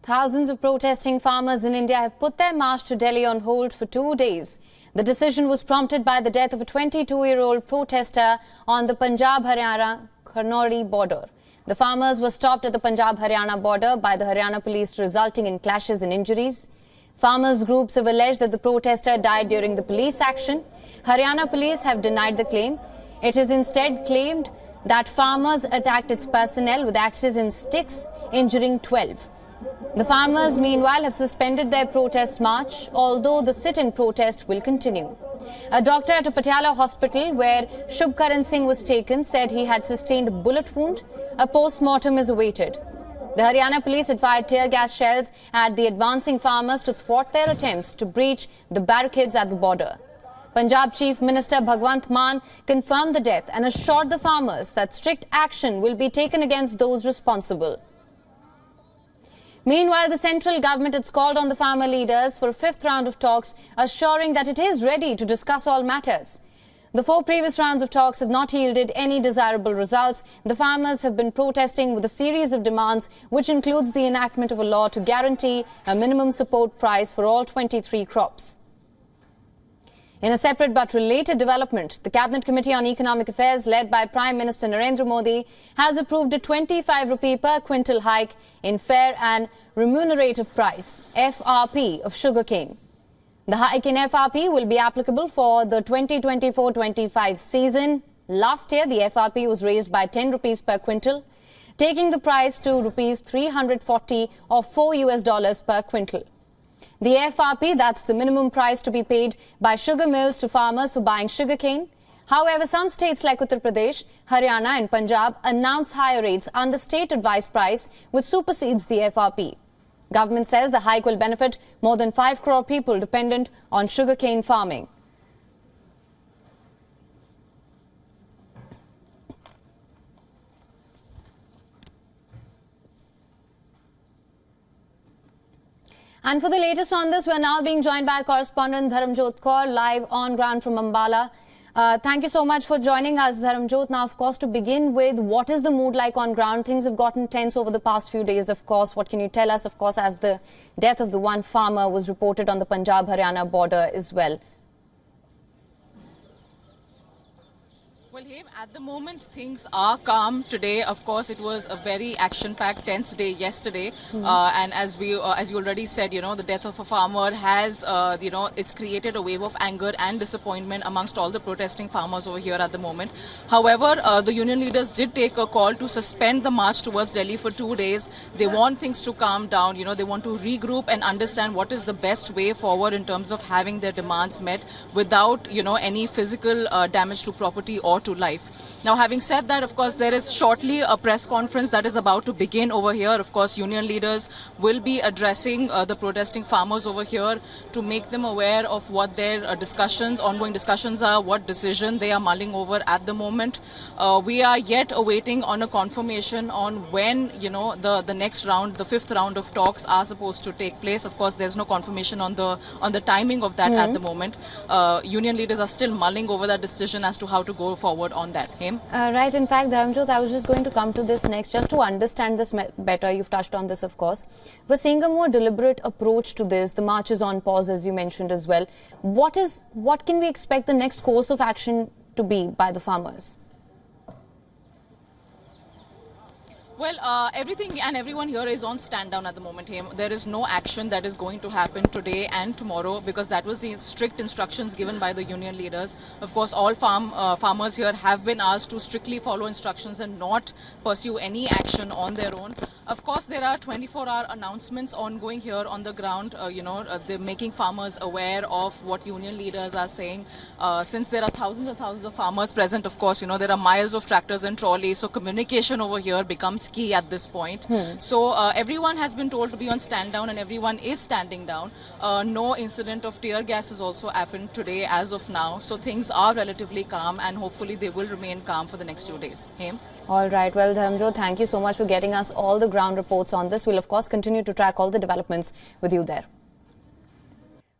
Thousands of protesting farmers in India have put their march to Delhi on hold for 2 days. The decision was prompted by the death of a 22-year-old protester on the Punjab-Haryana-Karnauly border. The farmers were stopped at the Punjab-Haryana border by the Haryana police, resulting in clashes and injuries. Farmers' groups have alleged that the protester died during the police action. Haryana police have denied the claim. It is instead claimed that farmers attacked its personnel with axes and sticks, injuring 12. The farmers, meanwhile, have suspended their protest march, although the sit-in protest will continue. A doctor at a Patiala hospital where Shubkaran Singh was taken said he had sustained a bullet wound. A post-mortem is awaited. The Haryana police had fired tear gas shells at the advancing farmers to thwart their attempts to breach the barricades at the border. Punjab Chief Minister Bhagwant Mann confirmed the death and assured the farmers that strict action will be taken against those responsible. Meanwhile, the central government has called on the farmer leaders for a fifth round of talks, assuring that it is ready to discuss all matters. The 4 previous rounds of talks have not yielded any desirable results. The farmers have been protesting with a series of demands, which includes the enactment of a law to guarantee a minimum support price for all 23 crops. In a separate but related development, the Cabinet Committee on Economic Affairs, led by Prime Minister Narendra Modi, has approved a 25 rupee per quintal hike in fair and remunerative price (FRP) of sugarcane. The hike in FRP will be applicable for the 2024-25 season. Last year, the FRP was raised by 10 rupees per quintal, taking the price to rupees 340 or $4 per quintal. The FRP, that's the minimum price to be paid by sugar mills to farmers for buying sugarcane. However, some states like Uttar Pradesh, Haryana and Punjab announce higher rates under state advice price, which supersedes the FRP. Government says the hike will benefit more than 5 crore people dependent on sugarcane farming. And for the latest on this, we are now being joined by correspondent Dharamjot Kaur, live on ground from Ambala. Thank you so much for joining us, Dharamjot. Now, of course, to begin with, what is the mood like on ground? Things have gotten tense over the past few days, of course. What can you tell us, of course, as the death of the one farmer was reported on the Punjab-Haryana border as well? Well, at the moment, things are calm today. Of course, it was a very action-packed, tense day yesterday. And as you already said, the death of a farmer has, it's created a wave of anger and disappointment amongst all the protesting farmers over here at the moment. However, the union leaders did take a call to suspend the march towards Delhi for 2 days. They want things to calm down. They want to regroup and understand what is the best way forward in terms of having their demands met without, any physical damage to property or to life. Now, having said that, of course, there is shortly a press conference that is about to begin over here. Of course, union leaders will be addressing the protesting farmers over here to make them aware of what their ongoing discussions are, what decision they are mulling over at the moment. We are yet awaiting on a confirmation on when, the next round, the 5th round of talks are supposed to take place. Of course, there's no confirmation on the timing of that at the moment. Union leaders are still mulling over that decision as to how to go forward on that. Right. In fact, Dharamjot, I was just going to come to this next, just to understand this better. You've touched on this, of course. We're seeing a more deliberate approach to this. The march is on pause, as you mentioned as well. What can we expect the next course of action to be by the farmers? Well, everything and everyone here is on stand down at the moment. There is no action that is going to happen today and tomorrow because that was the strict instructions given by the union leaders. Of course, all farmers here have been asked to strictly follow instructions and not pursue any action on their own. Of course, there are 24-hour announcements ongoing here on the ground, they're making farmers aware of what union leaders are saying. Since there are thousands and thousands of farmers present, of course, there are miles of tractors and trolleys, so communication over here becomes key at this point. So everyone has been told to be on stand down and everyone is standing down. No incident of tear gas has also happened today as of now. So things are relatively calm and hopefully they will remain calm for the next 2 days. All right. Well, Dharamjot, thank you so much for getting us all the ground reports on this. We'll, of course, continue to track all the developments with you there.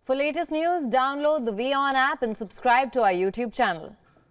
For latest news, download the WION app and subscribe to our YouTube channel.